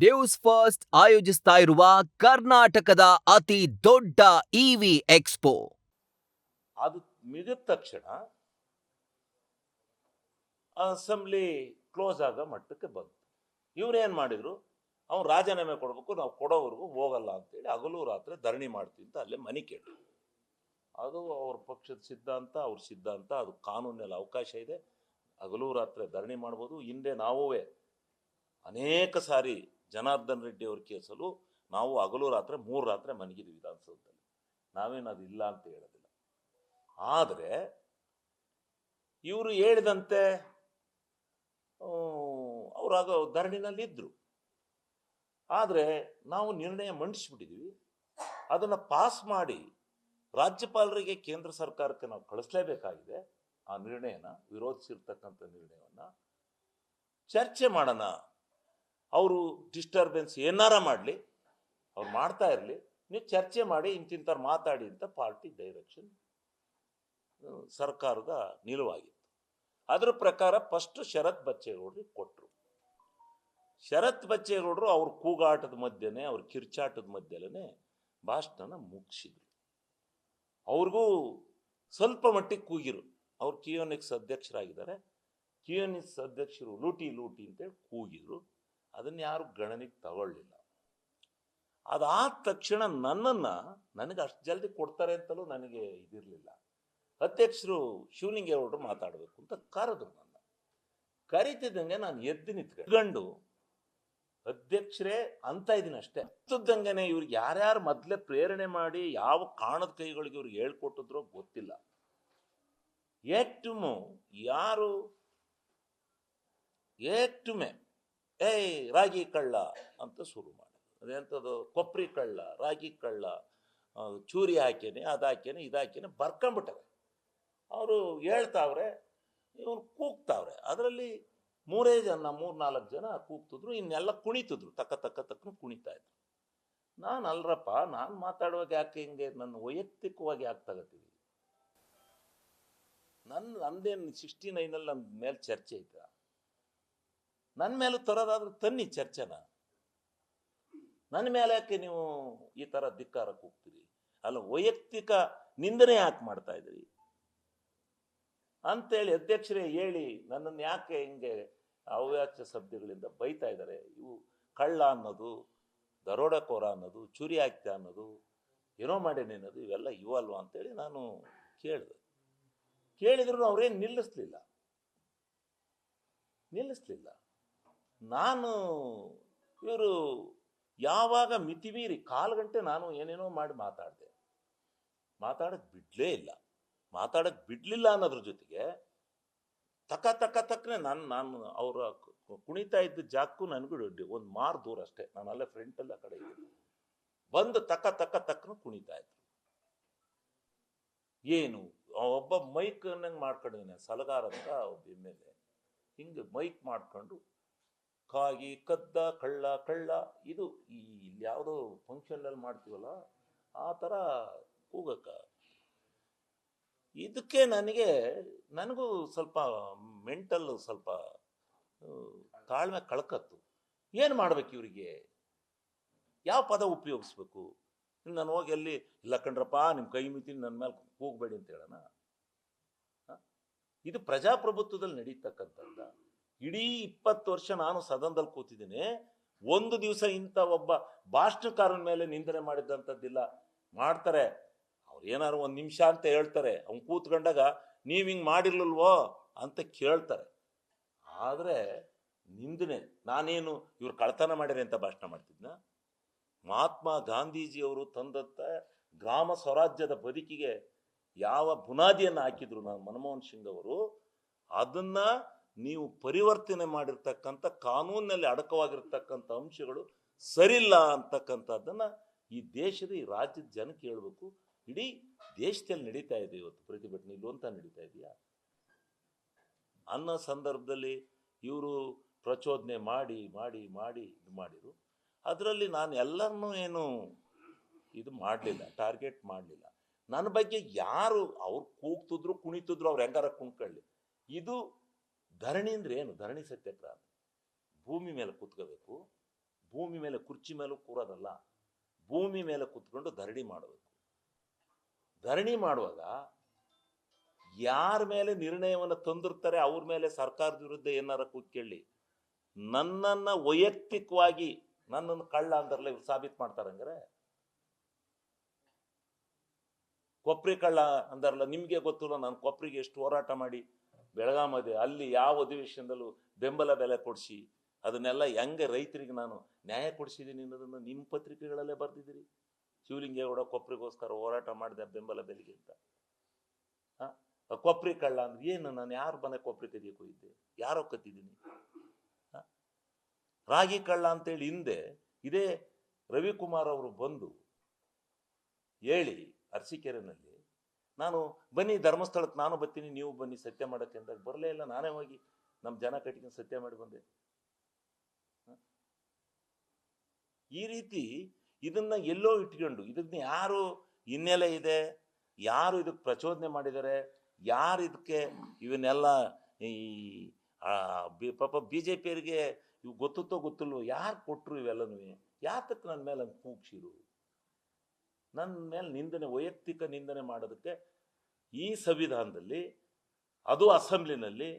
News first ಆಯೋಜಿಸ್ತಾ ಇರುವ ಕರ್ನಾಟಕದ ಅತಿ ದೊಡ್ಡ ಇವಿ ಎಕ್ಸ್ಪೋ. ಅದು ಮುಗಿದ ತಕ್ಷಣ ಅಸೆಂಬ್ಲಿ ಕ್ಲೋಸ್ ಆಗ ಮಟ್ಟಕ್ಕೆ ಬಂತು. ಇವ್ರೇನು ಮಾಡಿದ್ರು, ಅವ್ನು ರಾಜೀನಾಮೆ ಕೊಡಬೇಕು, ನಾವು ಕೊಡೋವರೆಗೂ ಹೋಗಲ್ಲ ಅಂತೇಳಿ ಹಗಲು ರಾತ್ರಿ ಧರಣಿ ಮಾಡ್ತೀವಿ ಅಂತ ಅಲ್ಲೇ ಮನೆ ಕೇಳಿ. ಅದು ಅವ್ರ ಪಕ್ಷದ ಸಿದ್ಧಾಂತ, ಅವ್ರ ಸಿದ್ಧಾಂತ, ಅದು ಕಾನೂನಲ್ಲಿ ಅವಕಾಶ ಇದೆ, ಹಗಲು ರಾತ್ರಿ ಧರಣಿ ಮಾಡ್ಬೋದು. ಹಿಂದೆ ನಾವೇ ಅನೇಕ ಸಾರಿ ಜನಾರ್ದನ್ ರೆಡ್ಡಿ ಅವ್ರ ಕೇಸಲು ನಾವು ಹಗಲು ರಾತ್ರಿ 3 ರಾತ್ರಿ ಮನಗಿದ್ವಿ ವಿಧಾನಸೌಧದಲ್ಲಿ. ನಾವೇನು ಅದು ಇಲ್ಲ ಅಂತ ಹೇಳೋದಿಲ್ಲ. ಆದರೆ ಇವರು ಹೇಳಿದಂತೆ ಅವರಾಗ ಧರಣಿನಲ್ಲಿ ಇದ್ರು. ಆದರೆ ನಾವು ನಿರ್ಣಯ ಮಂಡಿಸ್ಬಿಟ್ಟಿದ್ವಿ, ಅದನ್ನು ಪಾಸ್ ಮಾಡಿ ರಾಜ್ಯಪಾಲರಿಗೆ ಕೇಂದ್ರ ಸರ್ಕಾರಕ್ಕೆ ನಾವು ಕಳಿಸ್ಲೇಬೇಕಾಗಿದೆ. ಆ ನಿರ್ಣಯನ, ವಿರೋಧಿಸಿರ್ತಕ್ಕಂಥ ನಿರ್ಣಯವನ್ನು ಚರ್ಚೆ ಮಾಡೋಣ. ಅವರು ಡಿಸ್ಟರ್ಬೆನ್ಸ್ ಏನಾರ ಮಾಡಲಿ, ಅವ್ರು ಮಾಡ್ತಾ ಇರಲಿ, ನೀವು ಚರ್ಚೆ ಮಾಡಿ ಇಂತಿಂಥವ್ರು ಮಾತಾಡಿ ಅಂತ ಪಾರ್ಟಿ ಡೈರೆಕ್ಷನ್ ಸರ್ಕಾರದ ನಿಲುವಾಗಿತ್ತು. ಅದರ ಪ್ರಕಾರ ಫಸ್ಟ್ ಶರತ್ ಬಚ್ಚೇಗೌಡರಿಗೆ ಕೊಟ್ಟರು. ಶರತ್ ಬಚ್ಚೇಗೌಡರು ಅವ್ರ ಕೂಗಾಟದ ಮಧ್ಯೆನೇ, ಅವ್ರ ಕಿರ್ಚಾಟದ ಮಧ್ಯೆಲೇ ಭಾಷಣ ಮುಗಿಸಿದ್ರು. ಅವ್ರಿಗೂ ಸ್ವಲ್ಪ ಮಟ್ಟಿಗೆ ಕೂಗಿರು. ಅವ್ರು ಕಿಯೋನಿಕ್ಸ್ ಅಧ್ಯಕ್ಷರಾಗಿದ್ದಾರೆ. ಕಿಯೋನಿಕ್ಸ್ ಅಧ್ಯಕ್ಷರು ಲೂಟಿ ಲೂಟಿ ಅಂತೇಳಿ ಕೂಗಿದ್ರು. ಅದನ್ನು ಯಾರು ಗಣನೆಗೆ ತಗೊಳ್ಳಿಲ್ಲ. ಅದಾದ ತಕ್ಷಣ ನನಗೆ ಅಷ್ಟು ಜಲ್ದಿ ಕೊಡ್ತಾರೆ ಅಂತಲೂ ನನಗೆ ಇದಿರಲಿಲ್ಲ. ಅಧ್ಯಕ್ಷರು ಶಿವಲಿಂಗೇಗೌಡರು ಮಾತಾಡಬೇಕು ಅಂತ ಕರೆದ್ರು. ನನ್ನ ಕರಿತಿದ್ದಂಗೆ ನಾನು ಎದ್ದು ನಿಂತ್ಕೊಂಡು, ಅಧ್ಯಕ್ಷರೇ ಅಂತ ಇದ್ದೀನಿ ಅಷ್ಟೇ. ಅಂತಿದ್ದಂಗೆನೆ ಇವ್ರಿಗೆ ಯಾರ್ಯಾರು ಮೊದಲೇ ಪ್ರೇರಣೆ ಮಾಡಿ ಯಾವ ಕಾಣದ ಕೈಗಳಿಗೆ ಇವ್ರಿಗೆ ಹೇಳ್ಕೊಟ್ಟಿದ್ರೋ ಗೊತ್ತಿಲ್ಲ. ಏಕ್ಟುಮು ಯಾರು ಏಕ್ಟುಮೆ ರಾಗಿ ಕಳ್ಳ ಅಂತ ಶುರು ಮಾಡಿ, ಅದೆಂಥದ್ದು ಕೊಬ್ಬರಿ ಕಳ್ಳ, ರಾಗಿ ಕಳ್ಳ, ಚೂರಿ ಹಾಕೇನೆ, ಅದು ಹಾಕೇನೆ, ಇದು ಹಾಕೇನೆ ಬರ್ಕೊಂಬಿಟ್ಟವೆ. ಅವರು ಹೇಳ್ತಾವ್ರೆ, ಇವ್ರು ಕೂಗ್ತಾವ್ರೆ. ಅದರಲ್ಲಿ 3-4 ಜನ ಕೂಗ್ತಿದ್ರು, ಇನ್ನೆಲ್ಲ ಕುಣಿತಿದ್ರು, ತಕ್ಕ ಕುಣಿತಾ ಇದ್ರು. ನಾನು ಅಲ್ರಪ್ಪ, ನಾನು ಮಾತಾಡುವಾಗ ಯಾಕೆ ಹಿಂಗೆ ನನ್ನ ವೈಯಕ್ತಿಕವಾಗಿ ಯಾಕೆ ತಗೋತೀವಿ? ನಂದೇನು 69ನಲ್ಲಿ ನನ್ನ ಮೇಲೆ ಚರ್ಚೆ ಐತ? ನನ್ನ ಮೇಲೂ ತರೋದಾದ್ರೆ ತನ್ನಿ ಚರ್ಚೆನ. ನನ್ನ ಮೇಲೆ ಯಾಕೆ ನೀವು ಈ ಥರ ಧಿಕ್ಕಾರಕ್ಕೆ ಹೋಗ್ತೀರಿ? ಅಲ್ಲ, ವೈಯಕ್ತಿಕ ನಿಂದನೆ ಯಾಕೆ ಮಾಡ್ತಾ ಇದ್ದೀರಿ ಅಂತೇಳಿ ಅಧ್ಯಕ್ಷರೇ ಹೇಳಿ ನನ್ನನ್ನು ಯಾಕೆ ಹಿಂಗೆ ಅವ್ಯಾಚ್ಯ ಶಬ್ದಗಳಿಂದ ಬೈತಾ ಇದ್ದಾರೆ? ಇವು ಕಳ್ಳ ಅನ್ನೋದು, ದರೋಡೆಕೋರ ಅನ್ನೋದು, ಚುರಿ ಹಾಕ್ತೆ ಅನ್ನೋದು, ಏನೋ ಮಾಡೇನೆ ಅನ್ನೋದು, ಇವೆಲ್ಲ ಇವಲ್ವಾ ಅಂತೇಳಿ ನಾನು ಕೇಳಿದ್ರು ಅವ್ರೇನು ನಿಲ್ಲಿಸ್ಲಿಲ್ಲ. ನಾನು ಇವರು ಯಾವಾಗ ಮಿತಿಮೀರಿ 1/4 ಗಂಟೆ ನಾನು ಏನೇನೋ ಮಾಡಿ ಮಾತಾಡಕ್ಕೆ ಬಿಡಲಿಲ್ಲ ಅನ್ನೋದ್ರ ಜೊತೆಗೆ ತಕ್ಕನೆ ನಾನು ಅವರ ಕುಣಿತಾ ಇದ್ದ ಜಾಗಕ್ಕೂ ನನಗೂ ಒಂದು ಮಾರು ದೂರ ಅಷ್ಟೇ, ನಾನು ಅಲ್ಲೇ ಫ್ರಂಟಲ್ಲಿ ಆ ಕಡೆ ಇದ್ದೀನಿ. ಬಂದು ತಕ್ಕನು ಕುಣಿತಾ ಇದ್ರು. ಏನು ಒಬ್ಬ ಮೈಕ್ ನಂಗೆ ಮಾಡ್ಕೊಂಡಿದ್ದಾನೆ, ಸಲಗಾರ ಅಂತ ಒಬ್ಬ MLA, ಹಿಂಗೆ ಮೈಕ್ ಮಾಡ್ಕೊಂಡು ಕಾಗಿ ಕದ್ದ ಕಳ್ಳ ಇದು ಇಲ್ಲಿ ಯಾವುದೋ ಫಂಕ್ಷನ್ನಲ್ಲಿ ಮಾಡ್ತೀವಲ್ಲ ಆ ಥರ ಕೂಗಕ್ಕ. ಇದಕ್ಕೆ ನನಗೂ ಸ್ವಲ್ಪ ಮೆಂಟಲ್ ಸ್ವಲ್ಪ ತಾಳ್ಮೆ ಕಳ್ಕತ್ತು. ಏನು ಮಾಡ್ಬೇಕು ಇವರಿಗೆ? ಯಾವ ಪದ ಉಪಯೋಗಿಸ್ಬೇಕು? ನಾನು ಹೋಗಿ ಎಲ್ಲಿ ಇಲ್ಲ ಕಣ್ರಪ್ಪ, ನಿಮ್ಮ ಕೈ ಮಿತೀನಿ, ನನ್ನ ಮೇಲೆ ಕೂಗಬೇಡಿ ಅಂತ ಹೇಳೋಣ? ಇದು ಪ್ರಜಾಪ್ರಭುತ್ವದಲ್ಲಿ ನಡೀತಕ್ಕಂಥದ್ದ. ಇಡೀ 20 ವರ್ಷ ನಾನು ಸದನದಲ್ಲಿ ಕೂತಿದ್ದೀನಿ, ಒಂದು ದಿವಸ ಇಂಥ ಒಬ್ಬ ಭಾಷಣಕಾರನ ಮೇಲೆ ನಿಂದನೆ ಮಾಡಿದಂಥದ್ದಿಲ್ಲ. ಮಾಡ್ತಾರೆ ಅವ್ರು, ಏನಾದ್ರು 1 ನಿಮಿಷ ಅಂತ ಹೇಳ್ತಾರೆ, ಅವ್ನು ಕೂತ್ಕೊಂಡಾಗ ನೀವು ಹಿಂಗೆ ಮಾಡಿರ್ಲಿಲ್ವೋ ಅಂತ ಕೇಳ್ತಾರೆ. ಆದರೆ ನಿಂದನೆ, ನಾನೇನು ಇವ್ರು ಕಳ್ತನ ಮಾಡಿರಿ ಅಂತ ಭಾಷಣ ಮಾಡ್ತಿದ್ನ? ಮಹಾತ್ಮ ಗಾಂಧೀಜಿಯವರು ತಂದಂಥ ಗ್ರಾಮ ಸ್ವರಾಜ್ಯದ ಬದುಕಿಗೆ ಯಾವ ಬುನಾದಿಯನ್ನು ಹಾಕಿದ್ರು ಮನಮೋಹನ್ ಸಿಂಗ್ ಅವರು, ಅದನ್ನ ನೀವು ಪರಿವರ್ತನೆ ಮಾಡಿರ್ತಕ್ಕಂಥ ಕಾನೂನಿನಲ್ಲಿ ಅಡಕವಾಗಿರ್ತಕ್ಕಂಥ ಅಂಶಗಳು ಸರಿಲ್ಲ ಅಂತಕ್ಕಂಥದ್ದನ್ನ ಈ ದೇಶದ, ಈ ರಾಜ್ಯದ ಜನಕ್ಕೆ ಹೇಳ್ಬೇಕು. ಇಡೀ ದೇಶದಲ್ಲಿ ನಡೀತಾ ಇದೆ ಇವತ್ತು ಪ್ರತಿಭಟನೆ, ಇಲ್ಲೊಂತ ನಡೀತಾ ಇದೆಯಾ ಅನ್ನೋ ಸಂದರ್ಭದಲ್ಲಿ ಇವರು ಪ್ರಚೋದನೆ ಮಾಡಿ ಇದು ಮಾಡಿರು. ಅದರಲ್ಲಿ ನಾನು ಎಲ್ಲರನ್ನೂ ಏನು ಇದು ಮಾಡಲಿಲ್ಲ, ಟಾರ್ಗೆಟ್ ಮಾಡಲಿಲ್ಲ. ನನ್ನ ಬಗ್ಗೆ ಯಾರು ಅವ್ರು ಕೂಗ್ತಿದ್ರು ಕುಣಿತಿದ್ರು, ಅವ್ರು ಹೆಂಗಾರ ಕುಣ್ಕೊಳ್ಳಿ. ಇದು ಧರಣಿ ಅಂದ್ರೆ ಏನು? ಧರಣಿ ಸತ್ಯಾಗ್ರಹ ಭೂಮಿ ಮೇಲೆ ಕೂತ್ಕೋಬೇಕು, ಭೂಮಿ ಮೇಲೆ ಕುರ್ಚಿ ಮೇಲೂ ಕೂರೋದಲ್ಲ, ಭೂಮಿ ಮೇಲೆ ಕೂತ್ಕೊಂಡು ಧರಣಿ ಮಾಡಬೇಕು. ಧರಣಿ ಮಾಡುವಾಗ ಯಾರ ಮೇಲೆ ನಿರ್ಣಯವನ್ನು ತಂದಿರ್ತಾರೆ ಅವ್ರ ಮೇಲೆ ಸರ್ಕಾರದ ವಿರುದ್ಧ ಏನಾರ ಕೂತ್ಕೊಳ್ಳಿ. ನನ್ನನ್ನು ವೈಯಕ್ತಿಕವಾಗಿ ನನ್ನನ್ನು ಕಳ್ಳ ಅಂದ್ರಲ್ಲ ಇವ್ರು ಸಾಬೀತು ಮಾಡ್ತಾರಂದ್ರೆ, ಕೊಪ್ರಿ ಕಳ್ಳ ಅಂದಾರಲ್ಲ, ನಿಮಗೆ ಗೊತ್ತಿಲ್ಲ ನಾನು ಕೊಪ್ರಿಗೆ ಎಷ್ಟು ಹೋರಾಟ ಮಾಡಿ ಬೆಳಗಾಮದೆ ಅಲ್ಲಿ ಯಾವ ಅಧಿವೇಶನದಲ್ಲೂ ಬೆಂಬಲ ಬೆಲೆ ಕೊಡಿಸಿ ಅದನ್ನೆಲ್ಲ ಹೆಂಗೆ ರೈತರಿಗೆ ನಾನು ನ್ಯಾಯ ಕೊಡಿಸಿದ್ದೀನಿ ಅನ್ನೋದನ್ನು ನಿಮ್ಮ ಪತ್ರಿಕೆಗಳಲ್ಲೇ ಬರೆದಿದ್ದೀರಿ. ಶಿವಲಿಂಗೇಗೌಡ ಕೊಪ್ರಿಗೋಸ್ಕರ ಹೋರಾಟ ಮಾಡಿದೆ ಬೆಂಬಲ ಬೆಲೆಗೆ ಅಂತ. ಕೊಪ್ರಿ ಕಳ್ಳ ಅಂದ್ರೆ ಏನು? ನಾನು ಯಾರು ಮನೆ ಕೊಪ್ರಿ ಕದಿಯಕ್ಕೆ ಹೋಗಿದ್ದೆ? ಯಾರೋ ಕತ್ತಿದ್ದೀನಿ? ರಾಗಿ ಕಳ್ಳ ಅಂತೇಳಿ ಹಿಂದೆ ಇದೇ ರವಿಕುಮಾರ್ ಅವರು ಬಂದು ಹೇಳಿ ಅರಸೀಕೆರೆನಲ್ಲಿ, ನಾನು ಬನ್ನಿ ಧರ್ಮಸ್ಥಳಕ್ಕೆ ನಾನು ಬರ್ತೀನಿ, ನೀವು ಬನ್ನಿ ಸತ್ಯ ಮಾಡಕ್ಕೆ ಅಂದಾಗ ಬರಲೇ ಇಲ್ಲ. ನಾನೇ ಹೋಗಿ ನಮ್ಮ ಜನ ಕಟ್ಟಿಕೊಂಡು ಸತ್ಯ ಮಾಡಿ ಬಂದೆ. ಈ ರೀತಿ ಇದನ್ನ ಎಲ್ಲೋ ಇಟ್ಕೊಂಡು ಇದನ್ನ ಯಾರು ಹಿನ್ನೆಲೆ ಇದೆ, ಯಾರು ಇದಕ್ಕೆ ಪ್ರಚೋದನೆ ಮಾಡಿದ್ದಾರೆ, ಯಾರು ಇದಕ್ಕೆ ಇವನ್ನೆಲ್ಲ ಈ ಪಾಪ BJP-ಯರಿಗೆ ಇವು ಗೊತ್ತೋ ಗೊತ್ತಿಲ್ವೋ ಯಾರು ಕೊಟ್ಟರು ಇವೆಲ್ಲನೂ? ಯಾತಕ್ಕೆ ನನ್ನ ಮೇಲೆ ಹಂಗೆ ಕೂಗ್ಸಿರು? ನನ್ನ ಮೇಲೆ ನಿಂದನೆ, ವೈಯಕ್ತಿಕ ನಿಂದನೆ ಮಾಡೋದಕ್ಕೆ ಈ ಸಂವಿಧಾನದಲ್ಲಿ, ಅದು ಅಸೆಂಬ್ಲಿನಲ್ಲಿ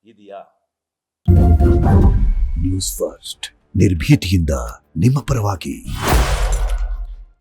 ಇದೆಯಾ? ನ್ಯೂಸ್ ಫಸ್ಟ್ ನಿರ್ಭೀತಿಯಿಂದ ನಿಮ್ಮ ಪರವಾಗಿ.